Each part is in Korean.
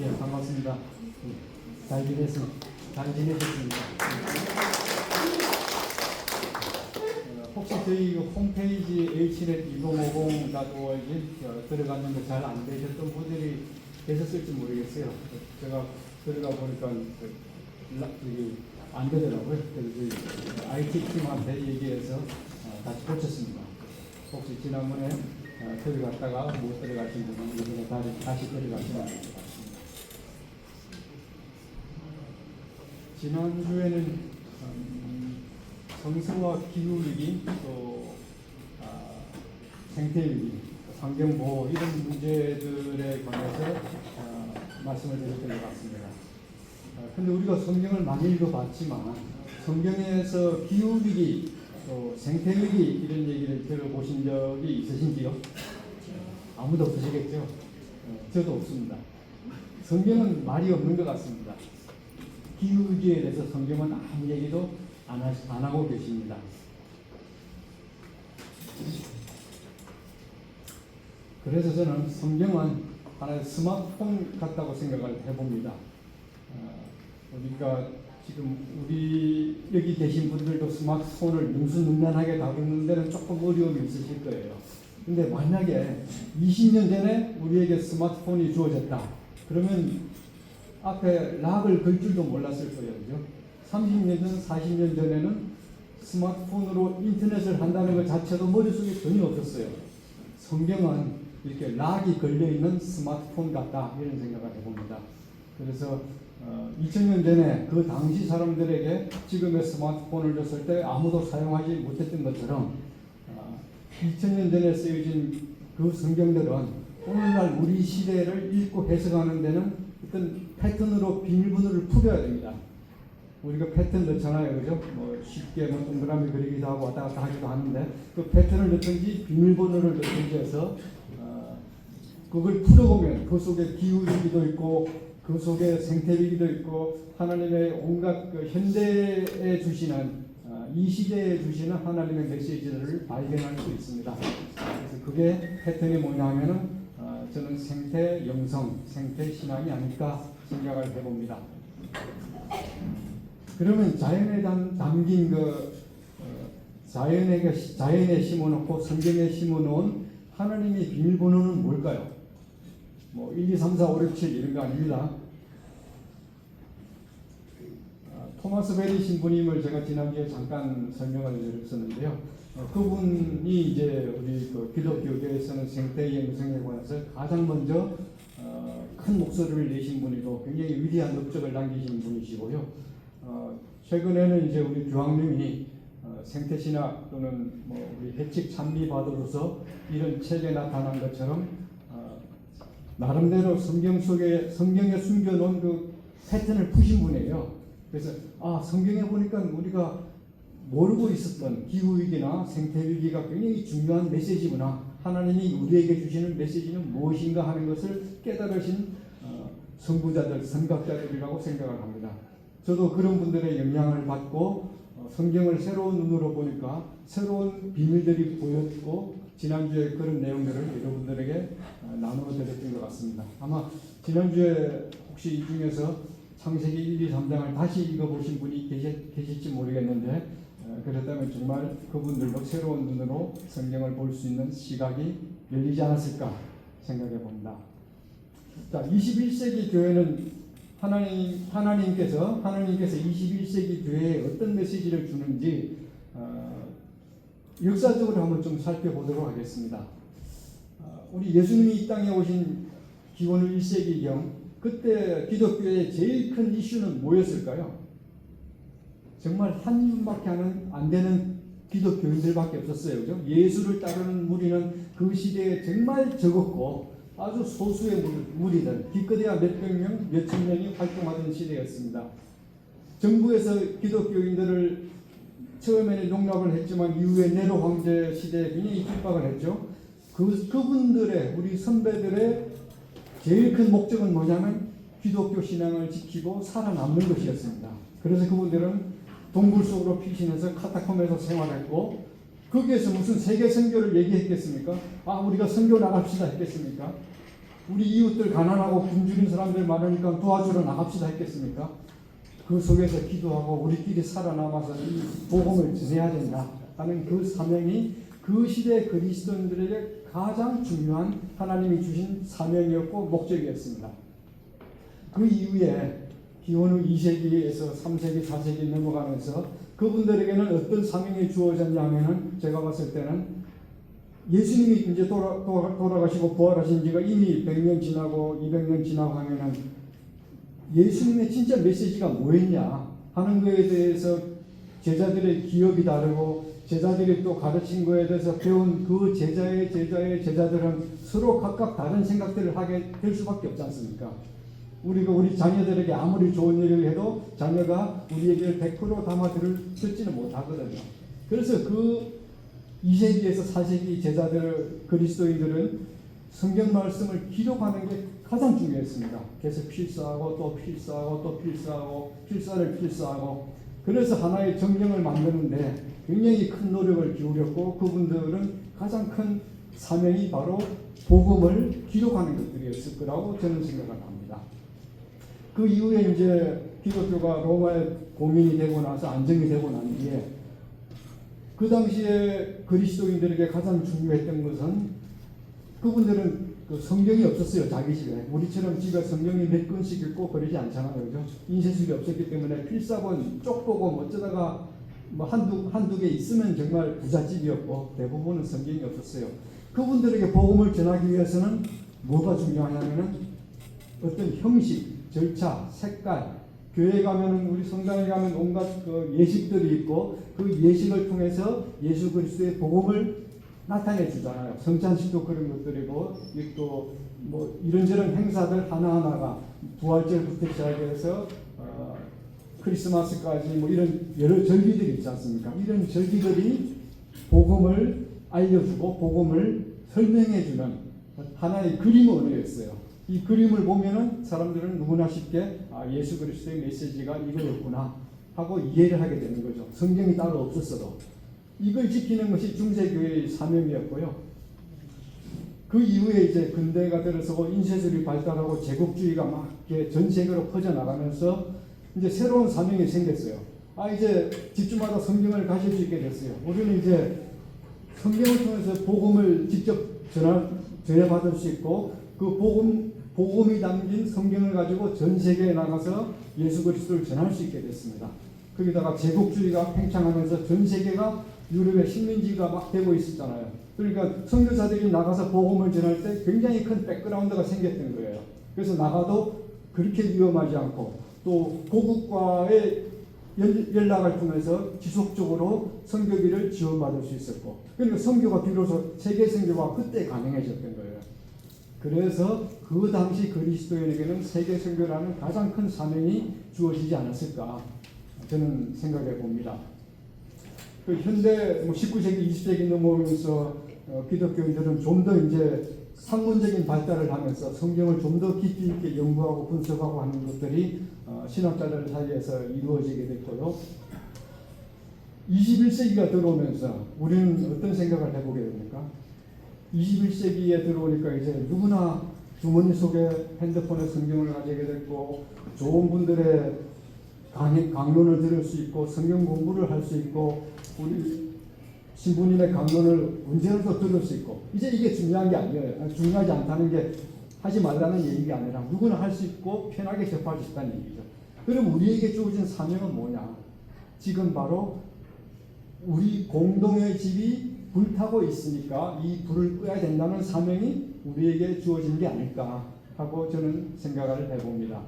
예, 반갑습니다. 잘 지내셨습니까? 혹시 저희 홈페이지 hnet2050.org 들어갔는데 잘 안 되셨던 분들이 계셨을지 모르겠어요. 제가 들어가 보니까 안 되더라고요. 그래서 저희 IT 팀한테 얘기해서 다시 고쳤습니다. 혹시 지난번에 들어갔다가 못 들어가신 분은 이번에 다시 들어가시면 될 것 같습니다. 지난주에는 성서와 기후위기, 또 생태위기, 환경보호 이런 문제들에 관해서 말씀을 드렸던 것 같습니다. 근데 우리가 성경을 많이 읽어봤지만 성경에서 기후위기, 또 생태위기 이런 얘기를 들어보신 적이 있으신지요? 아무도 없으시겠죠? 저도 없습니다. 성경은 말이 없는 것 같습니다. 기후위기에 대해서 성경은 아무 얘기도 안 하고 계십니다. 그래서 저는 성경은 하나의 스마트폰 같다고 생각을 해봅니다. 그러니까 지금 우리 여기 계신 분들도 스마트폰을 능수능란하게 다루는 데는 조금 어려움이 있으실 거예요. 근데 만약에 20년 전에 우리에게 스마트폰이 주어졌다. 그러면 앞에 락을 걸 줄도 몰랐을 거예요. 그죠? 30년 전, 40년 전에는 스마트폰으로 인터넷을 한다는 것 자체도 머릿속에 전혀 없었어요. 성경은 이렇게 락이 걸려있는 스마트폰 같다. 이런 생각을 해봅니다. 그래서 2000년 전에 그 당시 사람들에게 지금의 스마트폰을 줬을 때 아무도 사용하지 못했던 것처럼 2000년 전에 쓰여진 그 성경들은 오늘날 우리 시대를 읽고 해석하는 데는 어떤 패턴으로 비밀번호를 풀어야 됩니다. 우리가 패턴 넣잖아요. 그죠? 뭐 쉽게 뭐 동그라미 그리기도 하고 왔다 갔다 하기도 하는데 그 패턴을 넣든지 비밀번호를 넣든지 해서 그걸 풀어보면 그 속에 기후위기도 있고 그 속에 생태위기도 있고 하나님의 온갖 그 현대에 주시는 이 시대에 주시는 하나님의 메시지들을 발견할 수 있습니다. 그래서 그게 패턴이 뭐냐 하면은 저는 생태 영성, 생태 신앙이 아닐까 생각을 해봅니다. 그러면 자연에 담긴 자연에 심어놓고 성경에 심어놓은 하나님의 비밀번호는 뭘까요? 뭐 1, 2, 3, 4, 5, 6, 7 이런 거 아닙니다. 토마스 베리 신부님을 제가 지난주에 잠깐 설명을 드렸었는데요. 그분이 이제 우리 기독교계에서는 생태 영성에 관해서 가장 먼저 큰 목소리를 내신 분이고 굉장히 위대한 업적을 남기신 분이시고요. 최근에는 이제 우리 교황님이 생태신학 또는 뭐 우리 해칙 찬미바도로서 이런 책에 나타난 것처럼 나름대로 성경에 숨겨놓은 그 패턴을 푸신 분이에요. 그래서 성경에 보니까 우리가 모르고 있었던 기후위기나 생태위기가 굉장히 중요한 메시지구나. 하나님이 우리에게 주시는 메시지는 무엇인가 하는 것을 깨달으신 선구자들, 선각자들이라고 생각을 합니다. 저도 그런 분들의 영향을 받고 성경을 새로운 눈으로 보니까 새로운 비밀들이 보였고 지난주에 그런 내용들을 여러분들에게 나누어 드렸던 것 같습니다. 아마 지난주에 혹시 이 중에서 창세기 1, 2, 3장을 다시 읽어보신 분이 계실지 모르겠는데 그렇다면 정말 그분들도 새로운 눈으로 성경을 볼 수 있는 시각이 열리지 않았을까 생각해 봅니다. 자, 21세기 교회는 하나님께서 21세기 교회에 어떤 메시지를 주는지 역사적으로 한번 좀 살펴보도록 하겠습니다. 우리 예수님이 이 땅에 오신 기원 1세기경 그때 기독교의 제일 큰 이슈는 뭐였을까요? 정말 한 분밖에 안 되는 기독교인들밖에 없었어요. 그죠? 예수를 따르는 무리는 그 시대에 정말 적었고 아주 소수의 무리들, 기껏해야 몇백 명, 몇천 명이 활동하던 시대였습니다. 정부에서 기독교인들을 처음에는 용납을 했지만 이후에 네로 황제 시대에 굉장히 핍박을 했죠. 그분들의 우리 선배들의 제일 큰 목적은 뭐냐면 기독교 신앙을 지키고 살아남는 것이었습니다. 그래서 그분들은 동굴 속으로 피신해서 카타콤에서 생활했고 거기에서 무슨 세계 선교를 얘기했겠습니까? 우리가 선교 나갑시다 했겠습니까? 우리 이웃들 가난하고 굶주린 사람들 많으니까 도와주러 나갑시다 했겠습니까? 그 속에서 기도하고 우리끼리 살아남아서 이 복음을 전해야 된다 하는 그 사명이 그 시대 그리스도인들에게 가장 중요한 하나님이 주신 사명이었고 목적이었습니다. 그 이후에 기원후 2세기에서 3세기, 4세기 넘어가면서 그분들에게는 어떤 사명이 주어졌냐 하면은 제가 봤을 때는 예수님이 이제 돌아가시고 부활하신 지가 이미 100년 지나고 200년 지나고 하면은 예수님의 진짜 메시지가 뭐였냐 하는 것에 대해서 제자들의 기억이 다르고 제자들이 또 가르친 것에 대해서 배운 그 제자의 제자들은 서로 각각 다른 생각들을 하게 될 수밖에 없지 않습니까? 우리가 우리 자녀들에게 아무리 좋은 일을 해도 자녀가 우리 얘기를 100% 듣지는 못하거든요. 그래서 그 2세기에서 4세기 제자들 그리스도인들은 성경 말씀을 기록하는 게 가장 중요했습니다. 계속 필사하고 또 필사하고 또 필사하고 필사하고 그래서 하나의 정령을 만드는데 굉장히 큰 노력을 기울였고 그분들은 가장 큰 사명이 바로 복음을 기록하는 것들이었을 거라고 저는 생각을 합니다. 그 이후에 이제 기독교가 로마에 공인이 되고 나서 안정이 되고 난 뒤에 그 당시에 그리스도인들에게 가장 중요했던 것은 그분들은 그 성경이 없었어요. 자기 집에. 우리처럼 집에 성경이 몇 권씩 읽고 그러지 않잖아요. 그죠? 인쇄술이 없었기 때문에 필사본, 쪽보고 어쩌다가 뭐 한두 개 있으면 정말 부잣집이었고 대부분은 성경이 없었어요. 그분들에게 복음을 전하기 위해서는 뭐가 중요하냐면은 어떤 형식, 절차, 색깔, 교회 가면은 우리 성당에 가면 온갖 그 예식들이 있고 그 예식을 통해서 예수 그리스도의 복음을 나타내 주잖아요. 성찬식도 그런 것들이고 또 뭐 이런저런 행사들 하나하나가 부활절부터 시작해서 크리스마스까지 뭐 이런 여러 절기들이 있지 않습니까? 이런 절기들이 복음을 알려주고 복음을 설명해주는 하나의 그림 언어였어요. 이 그림을 보면은 사람들은 누구나 쉽게 예수 그리스도의 메시지가 이거였구나 하고 이해를 하게 되는 거죠. 성경이 따로 없었어도 이걸 지키는 것이 중세교회의 사명이었고요. 그 이후에 이제 근대가 들어서고 인쇄술이 발달하고 제국주의가 막 전 세계로 퍼져나가면서 이제 새로운 사명이 생겼어요. 이제 집주마다 성경을 가질 수 있게 됐어요. 우리는 이제 성경을 통해서 복음을 직접 전해받을 수 있고 그 복음이 담긴 성경을 가지고 전 세계에 나가서 예수 그리스도를 전할 수 있게 됐습니다. 거기다가 제국주의가 팽창하면서 전 세계가 유럽의 식민지가 막 되고 있었잖아요. 그러니까 선교사들이 나가서 복음을 전할 때 굉장히 큰 백그라운드가 생겼던 거예요. 그래서 나가도 그렇게 위험하지 않고 또 고국과의 연락을 통해서 지속적으로 선교비를 지원받을 수 있었고 그러니까 선교가 비로소 세계 선교가 그때 가능해졌던 거예요. 그래서 그 당시 그리스도인에게는 세계 선교라는 가장 큰 사명이 주어지지 않았을까 저는 생각해 봅니다. 그 현대 19세기, 20세기 넘어오면서 기독교인들은 좀 더 이제 학문적인 발달을 하면서 성경을 좀 더 깊이 있게 연구하고 분석하고 하는 것들이 신학자들 사이에서 이루어지게 됐고요. 21세기가 들어오면서 우리는 어떤 생각을 해보게 됩니까? 21세기에 들어오니까 이제 누구나 주머니 속에 핸드폰에 성경을 가지게 됐고 좋은 분들의 강론을 들을 수 있고 성경 공부를 할 수 있고 우리 신부님의 강론을 언제라도 들을 수 있고 이제 이게 중요한 게 아니에요. 중요하지 않다는 게 하지 말라는 얘기가 아니라 누구나 할 수 있고 편하게 접할 수 있다는 얘기죠. 그럼 우리에게 주어진 사명은 뭐냐? 지금 바로 우리 공동의 집이 불타고 있으니까 이 불을 끄야 된다는 사명이 우리에게 주어진 게 아닐까 하고 저는 생각을 해봅니다.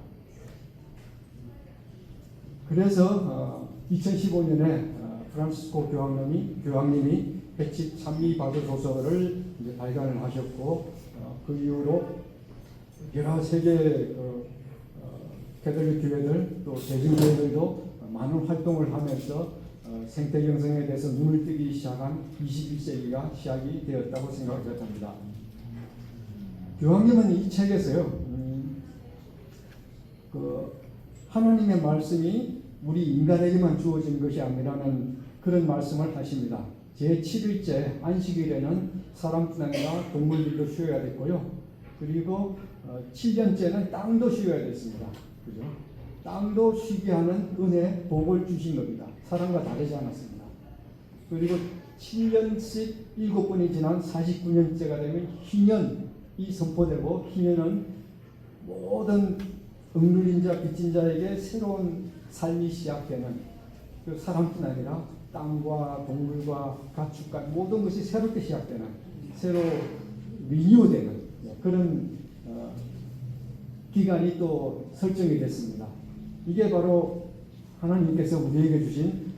그래서 2015년에 프란시스코 교황님이 백집 찬미 바드 도서를 이제 발간을 하셨고 그 이후로 여러 세계 캐톨릭 교회들 또 대중교회들도 많은 활동을 하면서 생태 영성에 대해서 눈을 뜨기 시작한 21세기가 시작이 되었다고 생각합니다. 교황님은 이 책에서요, 하나님의 말씀이 우리 인간에게만 주어진 것이 아니라는 그런 말씀을 하십니다. 제7일째 안식일에는 사람뿐 아니라 동물들도 쉬어야 됐고요. 그리고 7년째는 땅도 쉬어야 됐습니다. 그죠? 땅도 쉬게 하는 은혜, 복을 주신 겁니다. 사람과 다르지 않았습니다. 그리고 7년씩 7번이 지난 49년째가 되면 희년이 선포되고, 희년은 모든 억눌린 자, 빚진 자에게 새로운 삶이 시작되는, 그 사람뿐 아니라 땅과 동물과 가축과 모든 것이 새롭게 시작되는, 새로 리뉴되는 그런 기간이 또 설정이 됐습니다. 이게 바로 하나님께서 우리에게 주신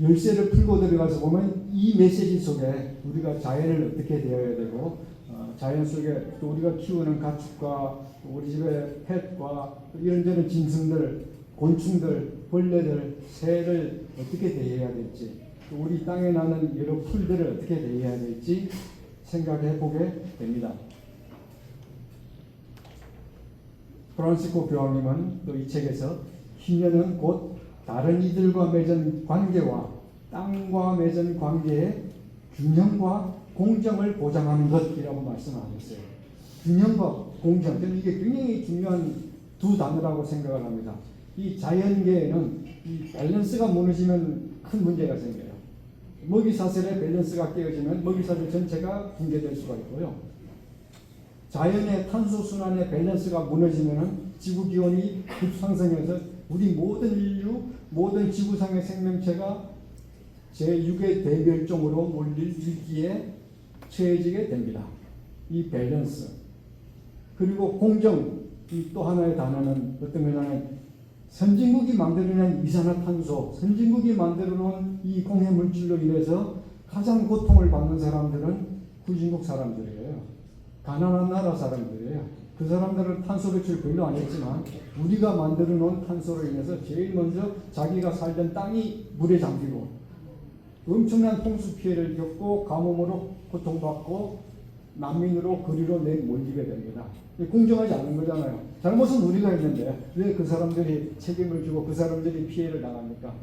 열쇠를 풀고 들어가서 보면 이 메시지 속에 우리가 자연을 어떻게 대해야 되고, 자연 속에 또 우리가 키우는 가축과 우리 집의 펫과 이런저런 짐승들, 곤충들, 벌레들, 새를 어떻게 대해야 될지, 또 우리 땅에 나는 여러 풀들을 어떻게 대해야 될지 생각해 보게 됩니다. 프란시스코 교황님은 또 이 책에서 희년은 곧 다른 이들과 맺은 관계와 땅과 맺은 관계의 균형과 공정을 보장하는 것이라고 말씀하셨어요. 균형과 공정, 저는 이게 굉장히 중요한 두 단어라고 생각을 합니다. 이 자연계에는 이 밸런스가 무너지면 큰 문제가 생겨요. 먹이사슬의 밸런스가 깨어지면 먹이사슬 전체가 붕괴될 수가 있고요. 자연의 탄소순환의 밸런스가 무너지면 지구기온이 급상승해서 우리 모든 인류, 모든 지구상의 생명체가 제6의 대멸종으로 몰릴 위기에 처해지게 됩니다. 이 밸런스. 그리고 공정, 이 또 하나의 단어는 어떤 거냐면 선진국이 만들어낸 이산화탄소, 선진국이 만들어놓은 이 공해물질로 인해서 가장 고통을 받는 사람들은 후진국 사람들이에요. 가난한 나라 사람들이에요. 그 사람들은 탄소 배출 별로 안 했지만 우리가 만들어 놓은 탄소로 인해서 제일 먼저 자기가 살던 땅이 물에 잠기고 엄청난 홍수 피해를 겪고 가뭄으로 고통받고 난민으로 거리로 내몰리게 됩니다. 공정하지 않은 거잖아요. 잘못은 우리가 했는데 왜 그 사람들이 책임을 지고 그 사람들이 피해를 당합니까?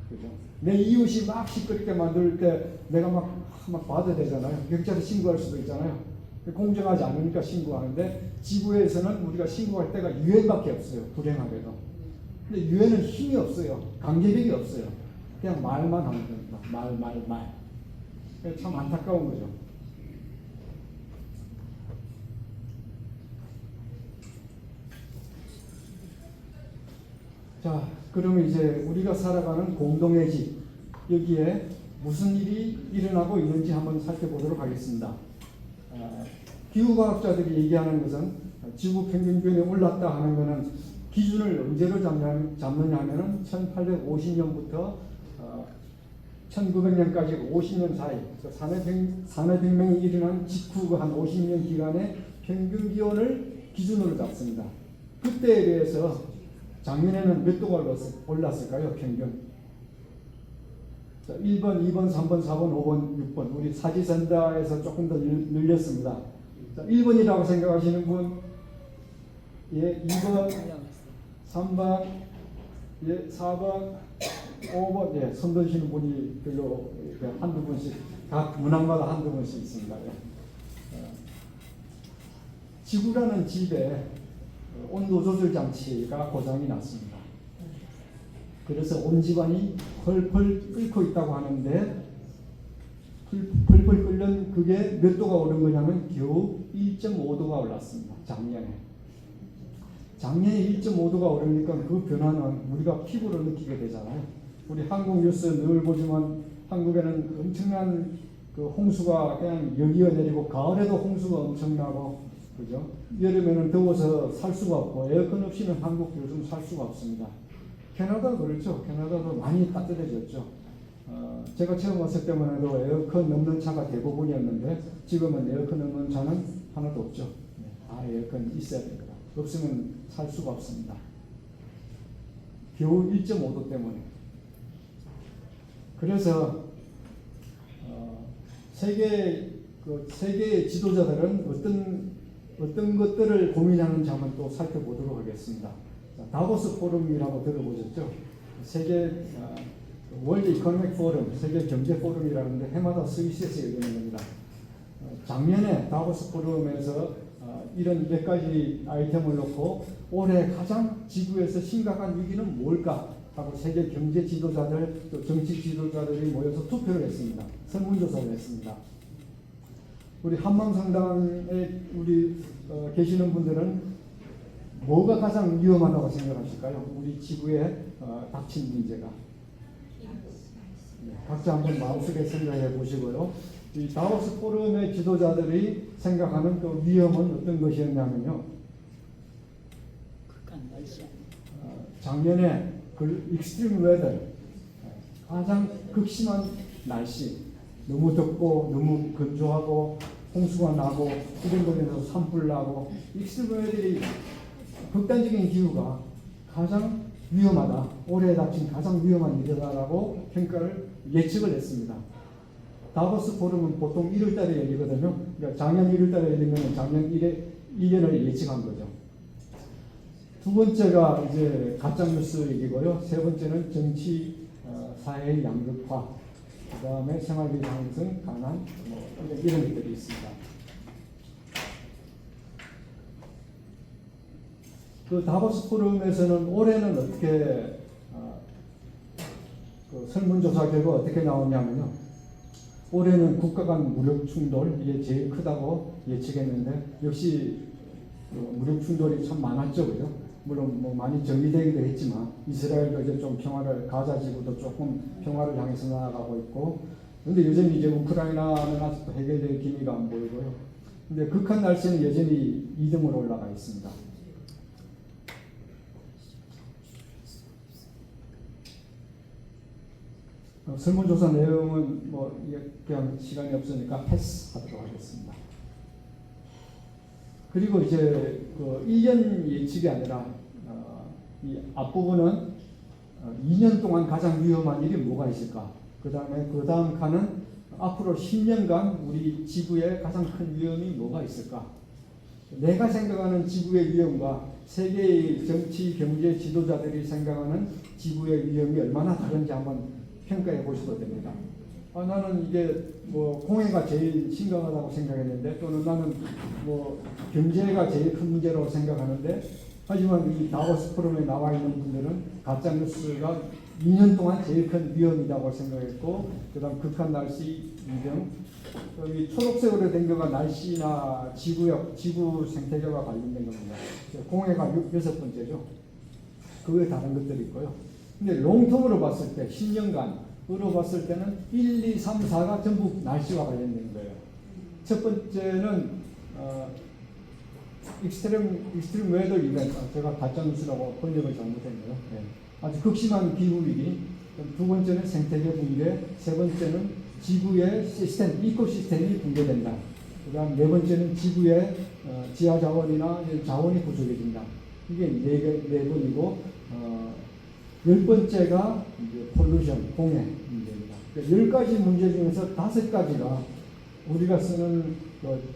그죠? 내 이웃이 막 시끄럽게 만들 때 내가 막 봐도 되잖아요. 경찰에 신고할 수도 있잖아요. 공정하지 않으니까 신고하는데 지구에서는 우리가 신고할 때가 유엔밖에 없어요. 불행하게도. 근데 유엔은 힘이 없어요. 강제력이 없어요. 그냥 말만 하는 겁니다. 말. 참 안타까운 거죠. 자, 그러면 이제 우리가 살아가는 공동의 집, 여기에 무슨 일이 일어나고 있는지 한번 살펴보도록 하겠습니다. 기후과학자들이 얘기하는 것은 지구 평균기온이 올랐다 하는 것은 기준을 언제로 잡느냐 하면은 1850년부터 1900년까지 50년 사이 산해혁명이 일어난 직후 한 50년 기간의 평균 기온을 기준으로 잡습니다. 그때에 비해서 작년에는 몇 도가 올랐을까요? 평균. 자, 1번, 2번, 3번, 4번, 5번, 6번. 우리 사지선다에서 조금 더 늘렸습니다. 자, 1번이라고 생각하시는 분, 예, 2번, 3번, 예, 4번, 5번, 예, 손 드시는 분이 별로 한두 분씩, 각 문항마다 한두 분씩 있습니다. 예. 지구라는 집에 온도 조절 장치가 고장이 났습니다. 그래서 온 집안이 펄펄 끓고 있다고 하는데 펄펄 끓는 그게 몇 도가 오른 거냐면 겨우 1.5도가 올랐습니다. 작년에 1.5도가 오르니까 그 변화는 우리가 피부로 느끼게 되잖아요. 우리 한국 뉴스 늘 보지만 한국에는 엄청난 그 홍수가 그냥 여기어 내리고 가을에도 홍수가 엄청나고 그죠? 여름에는 더워서 살 수가 없고 에어컨 없이는 한국 요즘 살 수가 없습니다. 캐나다 그렇죠. 캐나다도 많이 따뜻해졌죠. 제가 처음 왔을 때만 해도 에어컨 없는 차가 대부분이었는데 지금은 에어컨 없는 차는 하나도 없죠. 다 에어컨 있어야 됩니다. 없으면 살 수가 없습니다. 겨우 1.5도 때문에. 그래서 세계 지도자들은 어떤 것들을 고민하는지 한번 또 살펴보도록 하겠습니다. 자, 다보스 포럼이라고 들어보셨죠? 세계 월드 이코노믹 포럼, 세계 경제 포럼이라는데 해마다 스위스에서 열리는 겁니다. 작년에 다보스 포럼에서 이런 몇 가지 아이템을 놓고 올해 가장 지구에서 심각한 위기는 뭘까 하고 세계 경제 지도자들 또 정치 지도자들이 모여서 투표를 했습니다. 설문조사를 했습니다. 우리 한망성당에 우리 계시는 분들은 뭐가 가장 위험하다고 생각하실까요? 우리 지구에 닥친 문제가. 각자 한번 마음속에 생각해 보시고요. 이 다보스 포럼의 지도자들이 생각하는 그 위험은 어떤 것이었냐면요. 작년에 그 익스트림 웨더, 가장 극심한 날씨, 너무 덥고 너무 건조하고 홍수가 나고 이런 곳에서 산불 나고 익스트림 웨더의 극단적인 기후가 가장 위험하다. 올해 닥친 가장 위험한 일이다라고 평가를 예측을 했습니다. 다보스 포럼은 보통 1월 달에 열리거든요. 그러니까 작년 1월 달에 열리면 작년 1년을 예측한 거죠. 두 번째가 이제 가짜뉴스 얘기고요. 세 번째는 정치, 사회의 양극화, 그 다음에 생활비 상승, 가난, 이런 것들이 있습니다. 그 다보스 포럼에서는 올해는 어떻게 그 설문조사 결과 어떻게 나오냐면요. 올해는 국가 간 무력 충돌 이게 제일 크다고 예측했는데 역시 무력 충돌이 참 많았죠, 그죠? 물론 뭐 많이 정리되기도 했지만 이스라엘도 이제 좀 평화를 가자 지구도 조금 평화를 향해서 나아가고 있고, 그런데 여전히 이제 우크라이나는 아직도 해결될 기미가 안 보이고요. 근데 극한 날씨는 여전히 2등으로 올라가 있습니다. 설문조사 내용은 뭐 그냥 시간이 없으니까 패스하도록 하겠습니다. 그리고 이제 그 1년 예측이 아니라 이 앞부분은 2년 동안 가장 위험한 일이 뭐가 있을까? 그 다음 칸은 앞으로 10년간 우리 지구에 가장 큰 위험이 뭐가 있을까? 내가 생각하는 지구의 위험과 세계의 정치, 경제 지도자들이 생각하는 지구의 위험이 얼마나 다른지 한번 평가해 보셔도 됩니다. 나는 이게 뭐 공해가 제일 심각하다고 생각했는데, 또는 나는 뭐 경제가 제일 큰 문제라고 생각하는데, 하지만 이 다보스 포럼에 나와 있는 분들은 가짜 뉴스가 2년 동안 제일 큰 위험이라고 생각했고, 그다음 극한 날씨 2등, 여기 초록색으로 된 거가 날씨나 지구 생태계와 관련된 겁니다. 공해가 6번째죠. 그 외에 다른 것들이 있고요. 근데 롱텀으로 봤을 때 10년간으로 봤을 때는 1, 2, 3, 4가 전부 날씨와 관련된 거예요. 첫 번째는 익스트림 웨더 이벤트, 제가 가짜뉴스라고 번역을 잘못했네요. 네. 아주 극심한 기후 위기. 두 번째는 생태계 붕괴. 세 번째는 지구의 시스템, 이코시스템이 붕괴된다. 그다음 네 번째는 지구의 지하 자원이나 자원이 부족해진다. 이게 네 번이고, 10번째가 이제 폴루션, 공해 문제입니다. 그러니까 10가지 문제 중에서 5가지가 우리가 쓰는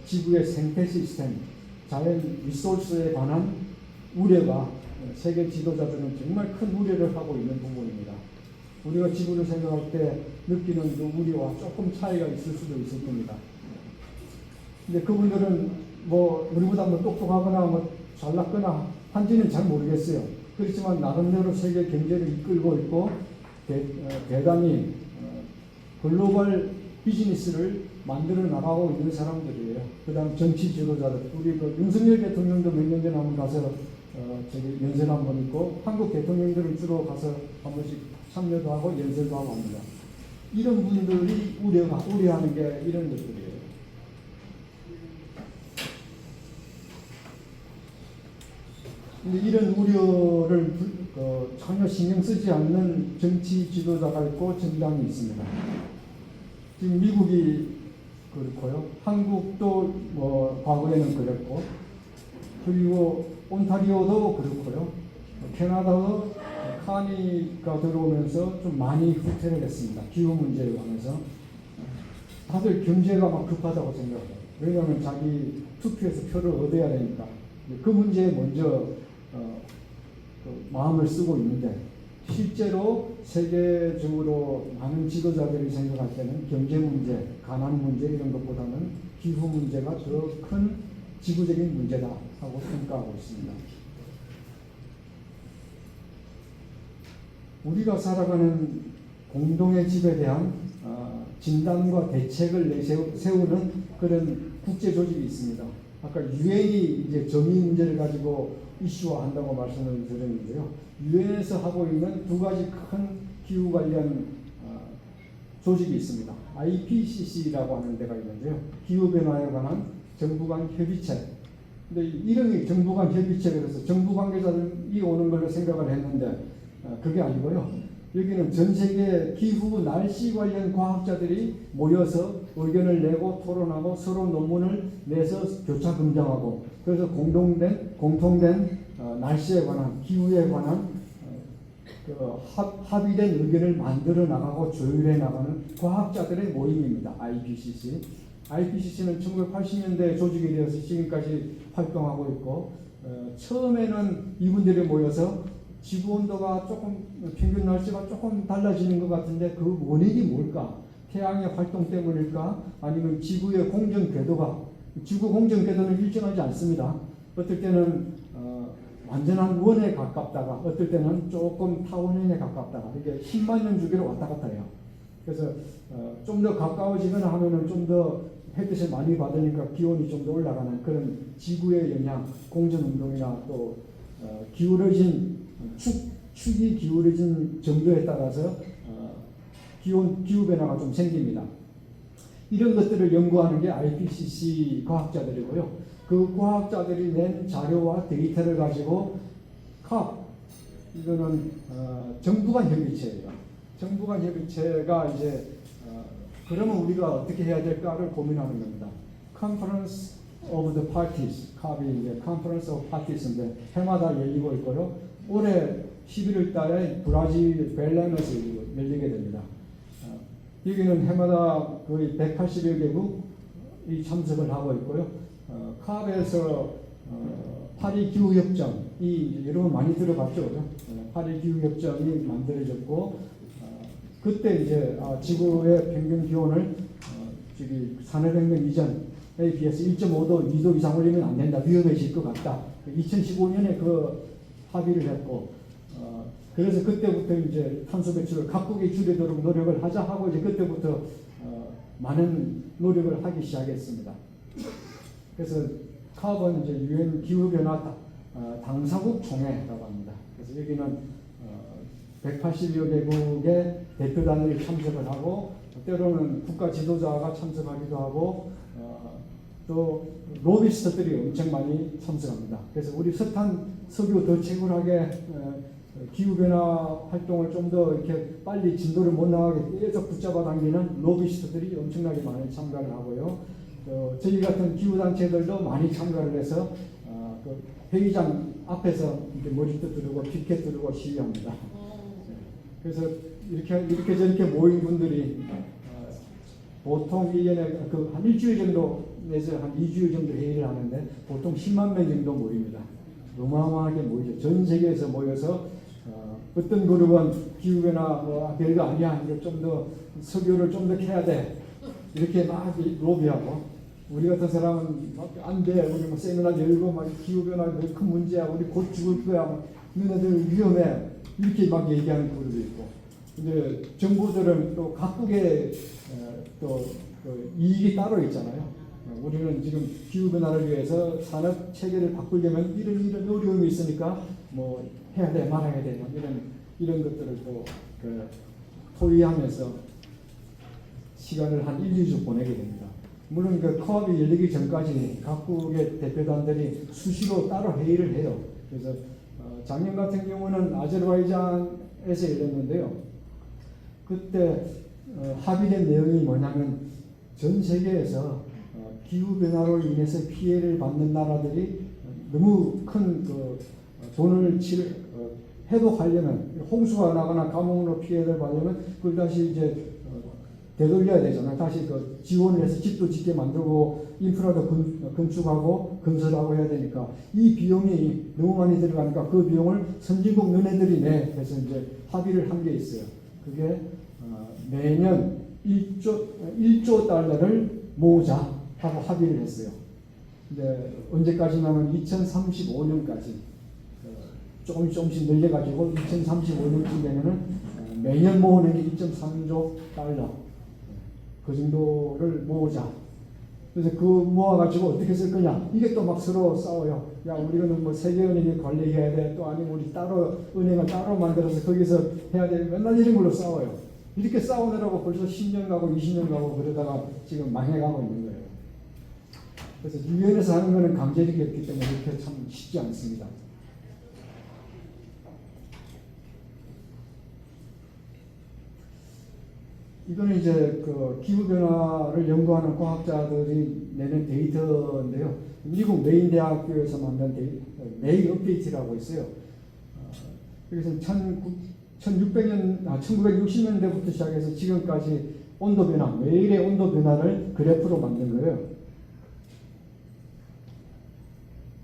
지구의 생태 시스템, 자연 리소스에 관한 우려가 세계 지도자들은 정말 큰 우려를 하고 있는 부분입니다. 우리가 지구를 생각할 때 느끼는 그 우려와 조금 차이가 있을 수도 있을 겁니다. 근데 그분들은 뭐 우리보다 뭐 똑똑하거나 뭐 잘났거나 한지는 잘 모르겠어요. 그렇지만 나름대로 세계 경제를 이끌고 있고 대단히 글로벌 비즈니스를 만들어 나가고 있는 사람들이에요. 그 다음 정치 지도자들, 우리 그 윤석열 대통령도 몇 년 전에 한번 가서 저기 연설 한번 있고, 한국 대통령들은 주로 가서 한 번씩 참여도 하고 연설도 하고 합니다. 이런 분들이 우려하는 게 이런 것들이에요. 근데 이런 우려를 전혀 신경 쓰지 않는 정치 지도자가 있고 정당이 있습니다. 지금 미국이 그렇고요. 한국도 뭐 과거에는 그랬고, 그리고 온타리오도 그렇고요. 캐나다도 카니가 들어오면서 좀 많이 후퇴를 했습니다. 기후 문제에 관해서. 다들 경제가 막 급하다고 생각해요. 왜냐하면 자기 투표에서 표를 얻어야 되니까. 그 문제에 먼저 마음을 쓰고 있는데, 실제로 세계적으로 많은 지도자들이 생각할 때는 경제 문제, 가난 문제 이런 것보다는 기후 문제가 더 큰 지구적인 문제다 하고 평가하고 있습니다. 우리가 살아가는 공동의 집에 대한 진단과 대책을 세우는 그런 국제 조직이 있습니다. 아까 유엔이 이제 정의 문제를 가지고 이슈화한다고 말씀을 드렸는데요. 유엔에서 하고 있는 두 가지 큰 기후 관련 조직이 있습니다. IPCC라고 하는 데가 있는데요. 기후 변화에 관한 정부 간 협의체. 근데 이름이 정부 간 협의체 그래서 정부 관계자들이 오는 걸로 생각을 했는데 그게 아니고요. 여기는 전 세계 기후 날씨 관련 과학자들이 모여서 의견을 내고 토론하고 서로 논문을 내서 교차 검증하고 그래서 공통된 날씨에 관한 기후에 관한 합의된 의견을 만들어 나가고 조율해 나가는 과학자들의 모임입니다. IPCC. IPCC는 1980년대 조직이 되어서 지금까지 활동하고 있고 처음에는 이분들이 모여서 지구 온도가 조금 평균 날씨가 조금 달라지는 것 같은데 그 원인이 뭘까? 태양의 활동 때문일까? 아니면 지구의 공전 궤도가 지구 공전 궤도는 일정하지 않습니다. 어떨 때는 완전한 원에 가깝다가 어떨 때는 조금 타원형에 가깝다가 이게 10만 년 주기로 왔다 갔다 해요. 그래서 좀 더 가까워지거나 하면은 좀 더 햇빛을 많이 받으니까 기온이 좀 더 올라가는 그런 지구의 영향, 공전 운동이나 또 기울어진 축이 기울어진 정도에 따라서 기후 변화가 좀 생깁니다. 이런 것들을 연구하는 게 IPCC 과학자들이고요. 그 과학자들이 낸 자료와 데이터를 가지고 이거는 정부 간 협의체예요. 정부 간 협의체가 이제 그러면 우리가 어떻게 해야 될까를 고민하는 겁니다. Conference of the Parties, COP이 이제 Conference of Parties인데 해마다 열리고 있고요. 올해 11월 달에 브라질 벨람에서 열리게 됩니다. 여기는 해마다 거의 180여 개국이 참석을 하고 있고요. 캅에서 파리 기후 협정이 여러분 많이 들어봤죠, 그죠? 파리 기후 협정이 만들어졌고 그때 이제 지구의 평균 기온을 산업혁명 이전에 비해서 1.5도, 2도 이상 올리면 안 된다, 위험해질 것 같다. 2015년에 그 합의를 했고, 그래서 그때부터 이제 탄소 배출을 각국이 줄이도록 노력을 하자 하고 이제 그때부터 많은 노력을 하기 시작했습니다. 그래서 캅은 이제 유엔 기후 변화 당사국 총회라고 합니다. 그래서 여기는 180여 개국의 대표단들이 참석을 하고 때로는 국가 지도자가 참석하기도 하고 또 로비스트들이 엄청 많이 참석합니다. 그래서 우리 석유 더 채굴하게 기후변화 활동을 좀 더 이렇게 빨리 진도를 못 나가게 계속 붙잡아 당기는 로비스트들이 엄청나게 많이 참가를 하고요. 저희 같은 기후단체들도 많이 참가를 해서 그 회의장 앞에서 이렇게 머리도 두르고 피켓 두르고 시위합니다. 그래서 이렇게 저렇게 모인 분들이 보통 1년에 한 일주일 정도 내서 한 2주일 정도 회의를 하는데 보통 10만 명 정도 모입니다. 어마어마하게 모이죠. 전 세계에서 모여서 어떤 그룹은 기후변화 별거 아니야. 이거 좀 더 석유를 좀 더 캐야 돼. 이렇게 막 로비하고 우리 같은 사람은 안 돼. 우리 뭐 세미나 열고 막 기후변화 큰 문제야. 우리 곧 죽을 거야. 너네들 위험해. 이렇게 막 얘기하는 그룹이 있고. 근데 정부들은 또 각국의 또 이익이 따로 있잖아요. 우리는 지금 기후변화를 위해서 산업 체계를 바꾸려면 이런 어려움이 있으니까 뭐 해야 돼 말아야 돼 이런 것들을 또 토의하면서 시간을 한 1, 2주 보내게 됩니다. 물론 그 컵이 열리기 전까지 각국의 대표단들이 수시로 따로 회의를 해요. 그래서 작년 같은 경우는 아제르바이잔에서 열렸는데요. 그때 합의된 내용이 뭐냐면 전 세계에서 기후 변화로 인해서 피해를 받는 나라들이 너무 큰 돈을 회복하려면 홍수가 나거나 가뭄으로 피해를 받으면 그걸 다시 이제 되돌려야 되잖아요. 다시 지원을 해서 집도 짓게 만들고 인프라도 건축하고 건설하고 해야 되니까 이 비용이 너무 많이 들어가니까 그 비용을 선진국 너네들이 내 해서 이제 합의를 한 게 있어요. 그게 매년 1조 달러를 모으자 하고 합의를 했어요. 이제 언제까지냐면 2035년까지 조금씩 늘려가지고 2035년쯤 되면은 매년 모으는 게 2.3조 달러 그 정도를 모으자. 그래서 그 모아가지고 어떻게 쓸 거냐? 이게 또 막 서로 싸워요. 야, 우리는 뭐 세계은행에 관리해야 돼. 또 아니면 우리 따로 은행을 따로 만들어서 거기서 해야 돼. 맨날 이런 걸로 싸워요. 이렇게 싸우느라고 벌써 10년 가고 20년 가고 그러다가 지금 망해가고 있는 거예요. 그래서 유엔에서 하는 거는 강제력이었기 때문에 이렇게 참 쉽지 않습니다. 이거는 이제 그 기후변화를 연구하는 과학자들이 내는 데이터인데요. 미국 메인 대학교에서 만든 메이 업데이트라고 있어요. 여기서 1960년대부터 시작해서 지금까지 온도 변화, 매일의 온도 변화를 그래프로 만든 거예요.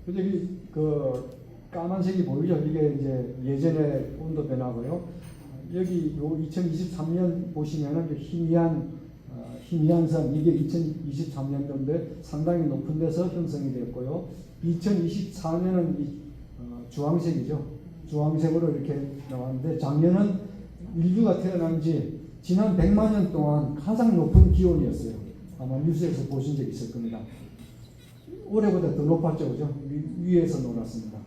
여기 그 까만색이 보이죠? 이게 이제 예전의 온도 변화고요. 여기 요 2023년 보시면은 희미한 선, 이게 2023년도인데 상당히 높은 데서 형성이 되었고요. 2024년은 주황색이죠. 주황색으로 이렇게 나왔는데 작년은 인류가 태어난 지 지난 100만 년 동안 가장 높은 기온이었어요. 아마 뉴스에서 보신 적 있을 겁니다. 올해보다 더 높았죠, 그죠? 위에서 놀았습니다.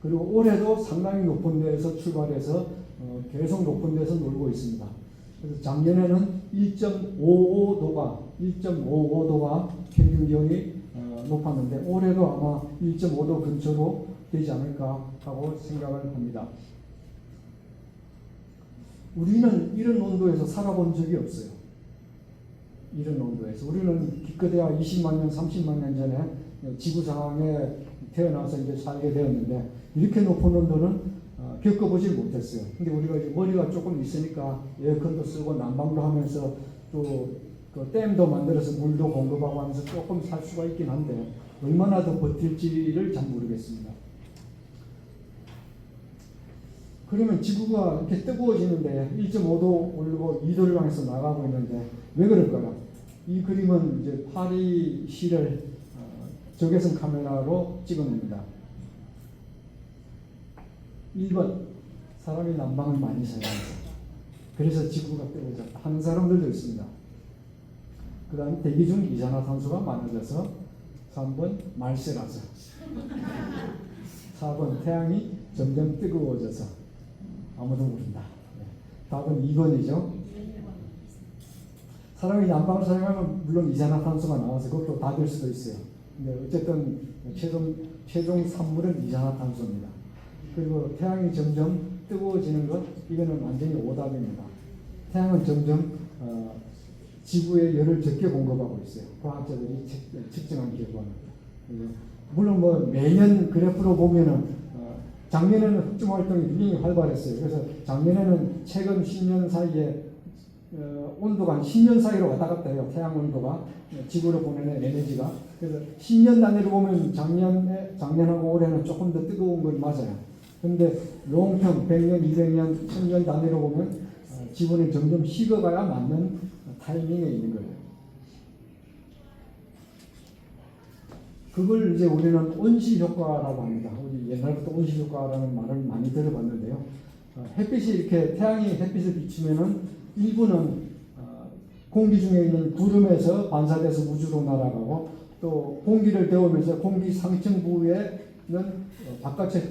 그리고 올해도 상당히 높은 데에서 출발해서 계속 높은 데서 놀고 있습니다. 그래서 작년에는 1.55도가 평균 기온이 높았는데 올해도 아마 1.5도 근처로 되지 않을까 하고 생각을 합니다. 우리는 이런 온도에서 살아본 적이 없어요. 이런 온도에서. 우리는 기껏해야 20만 년, 30만 년 전에 지구 상황에 태어나서 이제 살게 되었는데 이렇게 높은 온도는 겪어보질 못했어요. 근데 우리가 이제 머리가 조금 있으니까 에어컨도 쓰고 난방도 하면서 또 그 댐도 만들어서 물도 공급하고 하면서 조금 살 수가 있긴 한데 얼마나 더 버틸지를 잘 모르겠습니다. 그러면 지구가 이렇게 뜨거워지는데 1.5도 오르고 2도를 향해서 나가고 있는데 왜 그럴까요? 이 그림은 이제 파리시를 적외선 카메라로 찍어냅니다. 1번, 사람이 난방을 많이 사용해서 그래서 지구가 뜨거워졌다 하는 사람들도 있습니다. 그 다음에 대기 중 이산화탄소가 많아져서 3번, 말세라서 4번, 태양이 점점 뜨거워져서 아무도 모른다. 답은 2번이죠. 사람이 난방을 사용하면 물론 이산화탄소가 나와서 그것도 다 될 수도 있어요. 근데 어쨌든 최종 산물은 이산화탄소입니다. 그리고 태양이 점점 뜨거워지는 것, 이거는 완전히 오답입니다. 태양은 점점 지구에 열을 적게 공급하고 있어요. 과학자들이 측정한 결과는. 물론 뭐 매년 그래프로 보면은 작년에는 흑점 활동이 굉장히 활발했어요. 그래서 작년에는 최근 10년 사이에 온도가 한 10년 사이로 왔다 갔다 해요. 태양 온도가 지구로 보내는 에너지가. 그래서 10년 단위로 보면 작년하고 올해는 조금 더 뜨거운 건 맞아요. 근데 롱텀 100년, 200년, 1000년 단위로 보면 지구는 점점 식어가야 맞는 타이밍에 있는 거예요. 그걸 이제 우리는 온실 효과라고 합니다. 우리 옛날부터 온실 효과라는 말을 많이 들어봤는데요. 햇빛이 이렇게 태양이 햇빛을 비추면은 일부는 공기 중에 있는 구름에서 반사돼서 우주로 날아가고 또 공기를 데우면서 공기 상층 부위에는 바깥에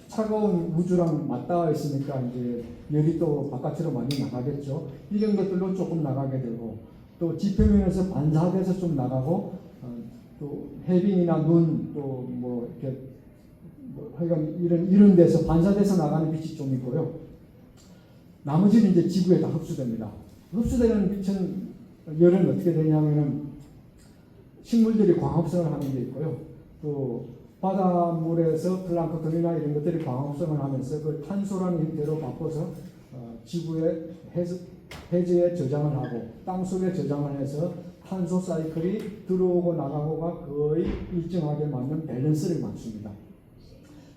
차가운 우주랑 맞닿아 있으니까 이제 열이 또 바깥으로 많이 나가겠죠. 이런 것들로 조금 나가게 되고 또 지표면에서 반사돼서 좀 나가고 또 해빙이나 눈 또 뭐 이렇게 하여간 이런 데서 반사돼서 나가는 빛이 좀 있고요. 나머지는 이제 지구에 다 흡수됩니다. 흡수되는 빛은 열은 어떻게 되냐면은 식물들이 광합성을 하는 게 있고요. 또 바닷물에서 플랑크톤이나 이런 것들이 광합성을 하면서 그 탄소라는 형태로 바꿔서 지구의 해저에 저장을 하고 땅 속에 저장을 해서 탄소 사이클이 들어오고 나가고가 거의 일정하게 맞는 밸런스를 맞춥니다.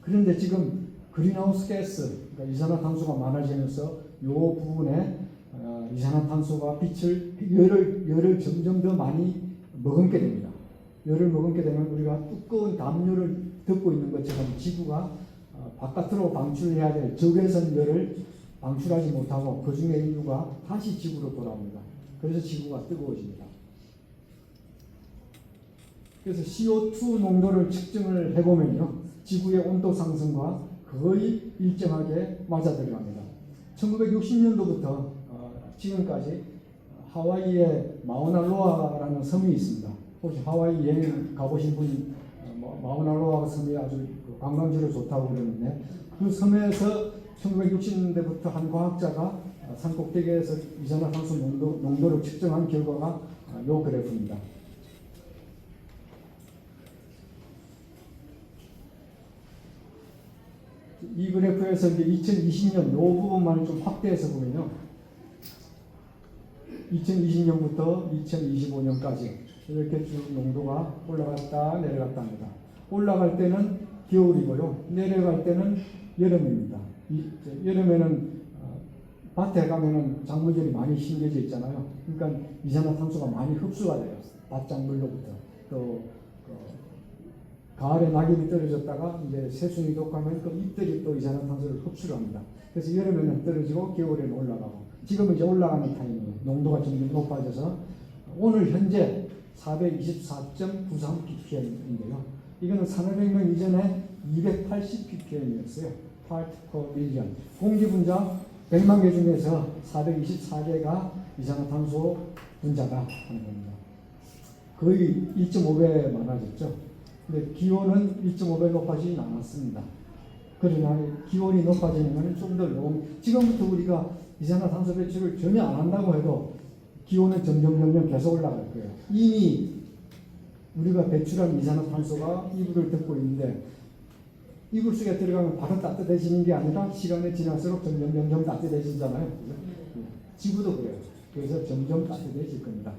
그런데 지금 그린하우스 가스, 그러니까 이산화탄소가 많아지면서 이 부분에 이산화탄소가 열을 점점 더 많이 머금게 됩니다. 열을 머금게 되면 우리가 두꺼운 담요를 덮고 있는 것처럼 지구가 바깥으로 방출해야 될 적외선 열을 방출하지 못하고 그 중에 일부가 다시 지구로 돌아옵니다. 그래서 지구가 뜨거워집니다. 그래서 CO2 농도를 측정을 해보면요, 지구의 온도 상승과 거의 일정하게 맞아 들어갑니다. 1960년도부터 지금까지 하와이에 마우나로아라는 섬이 있습니다. 혹시 하와이 여행 가보신 분이 마우나로아 섬이 아주 관광지로 좋다고 그러는데, 그 섬에서 1960년대부터 한 과학자가 산꼭대기에서 이산화탄소 농도를 측정한 결과가 이 그래프입니다. 이 그래프에서 이제 2020년 이 부분만 좀 확대해서 보면요, 2020년부터 2025년까지 이렇게 쭉 농도가 올라갔다 내려갔다 합니다. 올라갈 때는 겨울이고요, 내려갈 때는 여름입니다. 여름에는 밭에 가면은 작물들이 많이 심겨져 있잖아요. 그러니까 이산화탄소가 많이 흡수가 돼요. 밭작물로부터. 또 가을에 낙엽이 떨어졌다가 이제 새순이 독하면 그 잎들이 또 이산화탄소를 흡수를 합니다. 그래서 여름에는 떨어지고 겨울에는 올라가고, 지금은 이제 올라가는 타이밍이에요. 농도가 점점 높아져서 오늘 현재 424.93 ppm인데요. 이거는 산업혁명 이전에 280 ppm이었어요. part per million. 공기 분자 100만 개 중에서 424개가 이산화탄소 분자가 하는 겁니다. 거의 1.5배 많아졌죠. 근데 기온은 1.5배 높아지진 않았습니다. 그러나 기온이 높아지면 좀 더 지금부터 우리가 이산화탄소 배출을 전혀 안 한다고 해도 기온은 점점 계속 올라갈 거예요. 이미 우리가 배출한 이산화탄소가 이불을 덮고 있는데, 이불 속에 들어가면 바로 따뜻해지는 게 아니라 시간이 지날수록 점점 따뜻해지잖아요. 지구도 그래요. 그래서 점점 따뜻해질 겁니다.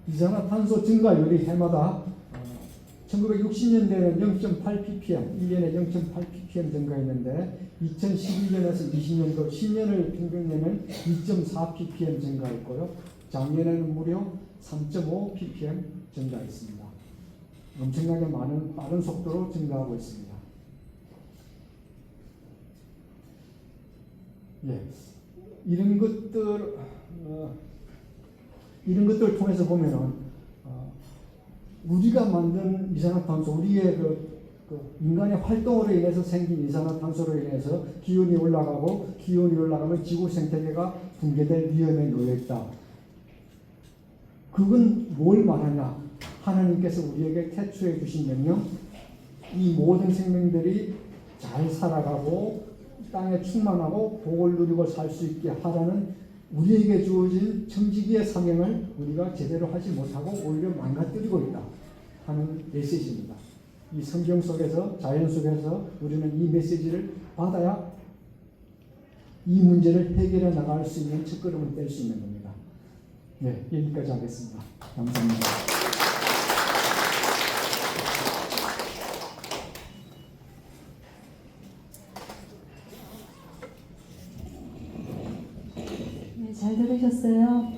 이산화탄소 증가율이 해마다 1960년대에는 0.8 ppm, 1년에 0.8 ppm 증가했는데 2011년에서 20년도 10년을 평균내면 2.4 ppm 증가했고요. 작년에는 무려 3.5 ppm 증가했습니다. 엄청나게 빠른 속도로 증가하고 있습니다. 예, 이런 것들을 통해서 보면은 우리가 만든 이산화탄소, 우리의 인간의 활동으로 인해서 생긴 이산화탄소로 인해서 기온이 올라가고, 기온이 올라가면 지구 생태계가 붕괴될 위험에 놓여 있다. 그건 뭘 말하냐? 하나님께서 우리에게 태초해 주신 명령, 이 모든 생명들이 잘 살아가고 땅에 충만하고 복을 누리고 살 수 있게 하라는 우리에게 주어진 청지기의 사명을 우리가 제대로 하지 못하고 오히려 망가뜨리고 있다 하는 메시지입니다. 이 성경 속에서, 자연 속에서 우리는 이 메시지를 받아야 이 문제를 해결해 나갈 수 있는 첫걸음을 뗄 수 있는 겁니다. 네, 여기까지 하겠습니다. 감사합니다. 잘 들으셨어요?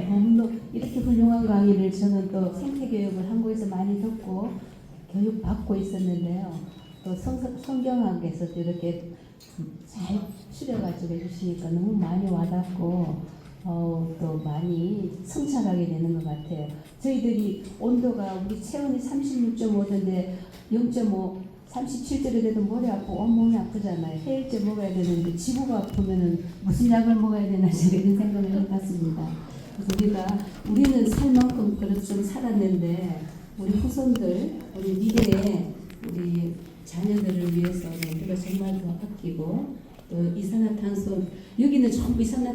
너무 이렇게 훌륭한 강의를 저는 또 생태교육을 한국에서 많이 듣고 교육받고 있었는데요. 또 성경학에서도 이렇게 잘 추려가지고 해주시니까 너무 많이 와닿고 또 많이 성찰하게 되는 것 같아요. 저희들이 온도가 우리 체온이 36.5도인데 0.5 37도로 돼도 머리 아프고 온몸이 아프잖아요. 해일제 먹어야 되는데 지구가 아프면은 무슨 약을 먹어야 되나 이런 생각을 해봤습니다. 그래서 우리는 살 만큼 그래도 좀 살았는데 우리 후손들, 우리 미래의 우리 자녀들을 위해서 우리가 정말 더 아끼고 또 이산화탄소, 여기는 전부 이산화탄소